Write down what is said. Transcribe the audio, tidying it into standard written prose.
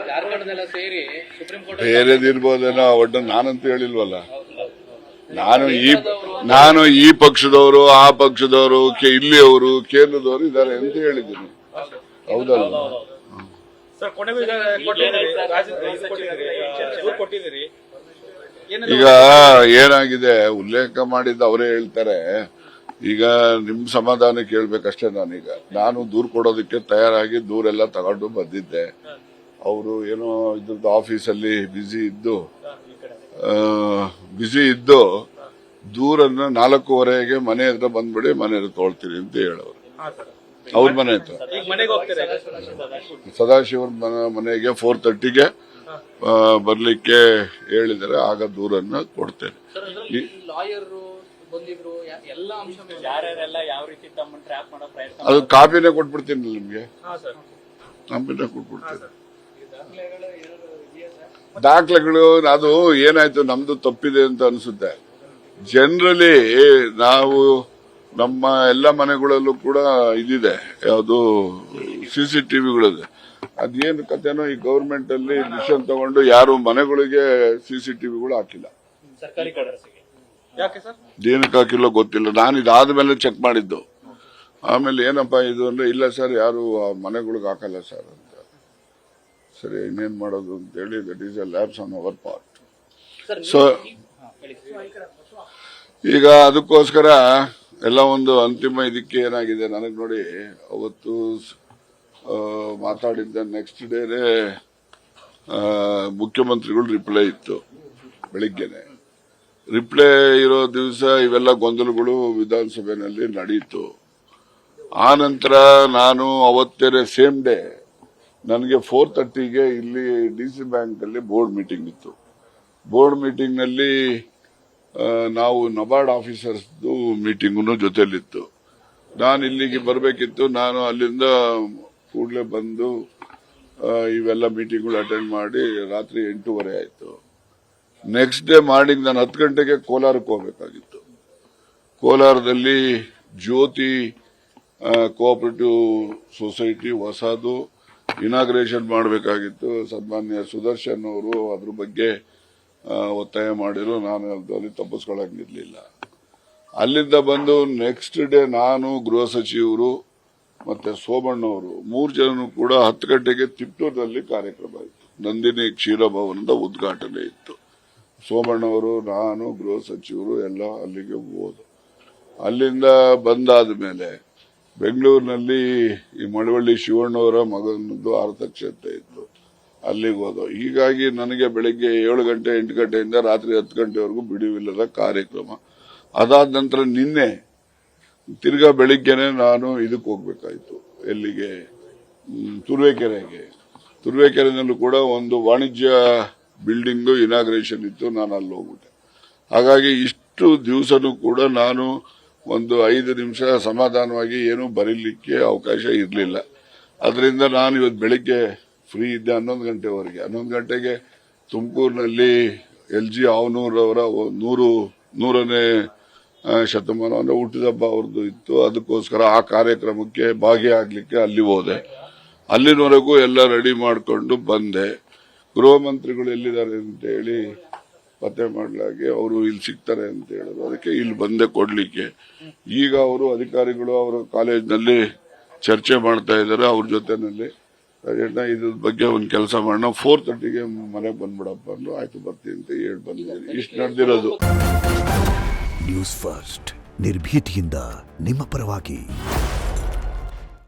ಜಾರ್ಖಂಡ್ನೆಲ್ಲ ಸೇರಿ supreme court ಬೇರೆದಿರ್ಬೋದೇನೋ, ಒಟ್ಟು ನಾನಂತೂ ಹೇಳಿಲ್ವಲ್ಲ. ನಾನು ಈ ಪಕ್ಷದವರು, ಆ ಪಕ್ಷದವರು, ಇಲ್ಲಿಯವರು, ಕೇಂದ್ರದವರು ಇದ್ದಾರೆ ಅಂತ ಹೇಳಿದ್ದೀನಿ. ಹೌದಲ್ಲ? ಈಗ ಏನಾಗಿದೆ ಉಲ್ಲೇಖ ಮಾಡಿದ್ದು ಅವರೇ ಹೇಳ್ತಾರೆ. ಈಗ ನಿಮ್ ಸಮಾಧಾನ ಕೇಳ್ಬೇಕಷ್ಟೇ. ನಾನು ದೂರು ಕೊಡೋದಕ್ಕೆ ತಯಾರಾಗಿ ದೂರೆಲ್ಲ ತಗೊಂಡು ಬಂದಿದ್ದೆ. ಅವರು ಏನೋ ಇದ್ರದ್ದು ಆಫೀಸಲ್ಲಿ ಬ್ಯುಸಿ ಇದ್ದು ದೂರನ್ನ 4:15ಗೆ ಮನೆ ಹತ್ರ ಬಂದ್ಬಿಡಿ, ಮನೆ ಹತ್ರ ತೊಳ್ತೀರಿ ಅಂತ ಹೇಳೋರು. ಅವ್ರ ಮನೆ ಹತ್ರ ಸದಾಶಿವರ ಮನೆಗೆ 4:30ಗೆ ಬರ್ಲಿಕ್ಕೆ ಹೇಳಿದರೆ ಆಗ ದೂರನ್ನ ಕೊಡ್ತೇನೆ. ಅದು ಕಾಪಿನೇ ಕೊಟ್ಬಿಡ್ತೀನಿ ನಿಮ್ಗೆ, ಕಾಪಿನೇ ಕೊಟ್ಬಿಡ್ತೀನಿ. ದಾಖಲೆಗಳು ಅದು ಏನಾಯ್ತು, ನಮ್ದು ತಪ್ಪಿದೆ ಅಂತ ಅನ್ಸುತ್ತೆ. ಜನರಲಿ ನಾವು ನಮ್ಮ ಎಲ್ಲ ಮನೆಗಳಲ್ಲೂ ಕೂಡ ಇದಿದೆ, ಯಾವುದು CCTVಗಳಿದೆ. ಅದೇನು ಕಥೆನೋ ಈ ಗವರ್ಮೆಂಟ್ ಅಲ್ಲಿ ಡಿಸಿಷನ್ ತಗೊಂಡು ಯಾರು ಮನೆಗಳಿಗೆ CCTVಗಳು ಹಾಕಿಲ್ಲ. ಏನಕ್ಕೆ ಹಾಕಿಲ್ಲ ಗೊತ್ತಿಲ್ಲ. ನಾನು ಇದಾದ್ಮೇಲೆ ಚೆಕ್ ಮಾಡಿದ್ದು. ಆಮೇಲೆ ಏನಪ್ಪಾ ಇದು ಅಂದ್ರೆ, ಇಲ್ಲ ಸರ್ ಯಾರು ಮನೆಗಳಿಗೆ ಹಾಕಲ್ಲ ಸರ್ ಅಂತ. ಸರಿ, ಇನ್ನೇನ್ ಮಾಡೋದು ಅಂತ ಹೇಳಿ, that is a lapse on our part. So ಈಗ ಅದಕ್ಕೋಸ್ಕರ ಎಲ್ಲ ಒಂದು ಅಂತಿಮ ಇದಕ್ಕೆ ಏನಾಗಿದೆ ನನಗೆ ನೋಡಿ, ಅವತ್ತು ಮಾತಾಡಿದ್ದ ನೆಕ್ಸ್ಟ್ ಡೇನೆ ಮುಖ್ಯಮಂತ್ರಿಗಳು ರಿಪ್ಲೈ ಇತ್ತು ಬೆಳಿಗ್ಗೆನೆ. ರಿಪ್ಲೈ ಇರೋ ದಿವಸ ಇವೆಲ್ಲ ಗೊಂದಲಗಳು ವಿಧಾನಸಭೆಯಲ್ಲಿ ನಡೆಯಿತು. ಆ ನಂತರ ನಾನು ಅವತ್ತೇನೆ ಸೇಮ್ ಡೇ ನನಗೆ 4:30ಗೆ ಇಲ್ಲಿ DC ಬ್ಯಾಂಕ್ ಅಲ್ಲಿ ಬೋರ್ಡ್ ಮೀಟಿಂಗ್ ಇತ್ತು. ಬೋರ್ಡ್ ಮೀಟಿಂಗ್ ನಲ್ಲಿ ನಾವು ನಬಾರ್ಡ್ ಆಫೀಸರ್ಸ್ ಮೀಟಿಂಗ್ ಜೊತೆಲಿತ್ತು. ನಾನು ಇಲ್ಲಿಗೆ ಬರಬೇಕಿತ್ತು. ನಾನು ಅಲ್ಲಿಂದ ಕೂಡಲೇ ಬಂದು ಇವೆಲ್ಲ ಮೀಟಿಂಗ್ಗಳು ಅಟೆಂಡ್ ಮಾಡಿ ರಾತ್ರಿ 8:30 ಆಯ್ತು. ನೆಕ್ಸ್ಟ್ ಡೇ ಮಾರ್ನಿಂಗ್ ನಾನು 10 ಗಂಟೆಗೆ ಕೋಲಾರಕ್ಕೆ ಹೋಗಬೇಕಾಗಿತ್ತು. ಕೋಲಾರದಲ್ಲಿ ಜ್ಯೋತಿ ಕೋಆಪರೇಟಿವ್ ಸೊಸೈಟಿ ಹೊಸದು ಇನಾಗ್ರೇಷನ್ ಮಾಡಬೇಕಾಗಿತ್ತು. ಸನ್ಮಾನ್ಯ ಸುದರ್ಶನ್ ಅವರು ಅದ್ರ ಬಗ್ಗೆ ಒತ್ತಾಯ ಮಾಡಿದ್ರು. ನಾನು ಅಲ್ಲಿ ತಪ್ಪಿಸ್ಕೊಳ್ಳಂಗಿರ್ಲಿಲ್ಲ. ಅಲ್ಲಿಂದ ಬಂದು ನೆಕ್ಸ್ಟ್ ಡೇ ನಾನು, ಗೃಹ ಸಚಿವರು ಮತ್ತೆ ಸೋಮಣ್ಣವರು 3 ಜನನು ಕೂಡ 10 ಗಂಟೆಗೆ ತಿಪ್ಟೂರಿನಲ್ಲಿ ಕಾರ್ಯಕ್ರಮ ಇತ್ತು. ನಂದಿನಿ ಕ್ಷೀರಭವನದ ಉದ್ಘಾಟನೆ ಇತ್ತು. ಸೋಮಣ್ಣವರು, ನಾನು, ಗೃಹ ಸಚಿವರು ಎಲ್ಲ ಅಲ್ಲಿಗೆ ಹೋದ್ರು. ಅಲ್ಲಿಂದ ಬಂದಾದ ಮೇಲೆ ಬೆಂಗಳೂರಿನಲ್ಲಿ ಈ ಮಳವಳ್ಳಿ ಶಿವಣ್ಣವರ ಮಗನದ್ದು ಆರತಕ್ಷತೆ ಇತ್ತು, ಅಲ್ಲಿಗೆ ಹೋದೋ. ಹೀಗಾಗಿ ನನಗೆ ಬೆಳಿಗ್ಗೆ 7 ಗಂಟೆ 8 ಗಂಟೆಯಿಂದ ರಾತ್ರಿ 10 ಗಂಟೆವರೆಗೂ ಬಿಡುವಿಲ್ಲದ ಕಾರ್ಯಕ್ರಮ. ಅದಾದ ನಂತರ ನಿನ್ನೆ ತಿರ್ಗಾ ಬೆಳಿಗ್ಗೆನೆ ನಾನು ಇದಕ್ಕೆ ಹೋಗ್ಬೇಕಾಯ್ತು. ಎಲ್ಲಿಗೆ? ತುರುವೇಕೆರೆಗೆ. ತುರುವೇಕೆರೆನಲ್ಲೂ ಕೂಡ ಒಂದು ವಾಣಿಜ್ಯ ಬಿಲ್ಡಿಂಗ್ ಇನಾಗ್ರೇಷನ್ ಇತ್ತು. ನಾನು ಅಲ್ಲಿ ಹೋಗ್ಬಿಟ್ಟೆ. ಹಾಗಾಗಿ ಇಷ್ಟು ದಿವಸನೂ ಕೂಡ ನಾನು ಒಂದು 5 ನಿಮಿಷ ಸಮಾಧಾನವಾಗಿ ಏನು ಬರೀಲಿಕ್ಕೆ ಅವಕಾಶ ಇರಲಿಲ್ಲ. ಅದರಿಂದ ನಾನು ಇವತ್ತು ಬೆಳಿಗ್ಗೆ ಫ್ರೀ ಇದ್ದೆ 11 ಗಂಟೆವರೆಗೆ. 11 ಗಂಟೆಗೆ ತುಮಕೂರಿನಲ್ಲಿ LG ಆವನೂರವರ 100ನೇ ಶತಮಾನ ಅಂದ್ರೆ ಹುಟ್ಟಿದಬ್ಬ ಅವ್ರದ್ದು ಇತ್ತು. ಅದಕ್ಕೋಸ್ಕರ ಆ ಕಾರ್ಯಕ್ರಮಕ್ಕೆ ಭಾಗಿಯಾಗಲಿಕ್ಕೆ ಅಲ್ಲಿ ಹೋದೆ. ಅಲ್ಲಿನವರೆಗೂ ಎಲ್ಲ ರೆಡಿ ಮಾಡಿಕೊಂಡು ಬಂದೆ. ಗೃಹ ಮಂತ್ರಿಗಳು ಎಲ್ಲಿದ್ದಾರೆ ಅಂತ ಹೇಳಿ ಪತ್ತೆ ಮಾಡಲಾಗಿ ಅವರು ಇಲ್ಲಿ ಸಿಗ್ತಾರೆ ಅಂತ ಹೇಳಿದ್ರು. ಅದಕ್ಕೆ ಇಲ್ಲಿ ಬಂದೆ ಕೊಡ್ಲಿಕ್ಕೆ. ಈಗ ಅವರು ಅಧಿಕಾರಿಗಳು ಅವರ ಕಾಲೇಜ್ನಲ್ಲಿ ಚರ್ಚೆ ಮಾಡ್ತಾ ಇದ್ದಾರೆ. ಅವ್ರ ಜೊತೆನಲ್ಲಿ ಇದ್ರ ಬಗ್ಗೆ ಒಂದು ಕೆಲಸ ಮಾಡೋಣ, 4:30ಗೆ ಮನೆಗೆ ಬಂದ್ಬಿಡಪ್ಪ ಅಂದ್ರು. ಆಯ್ತು ಬರ್ತೀನಿ ಅಂತ ಹೇಳಿ ಬಂದಿದ್ದೀನಿ. ಇಷ್ಟು ನಡೆದಿರೋದು. ನ್ಯೂಸ್ ಫಸ್ಟ್, ನಿರ್ಭೀತಿಯಿಂದ ನಿಮ್ಮ ಪರವಾಗಿ.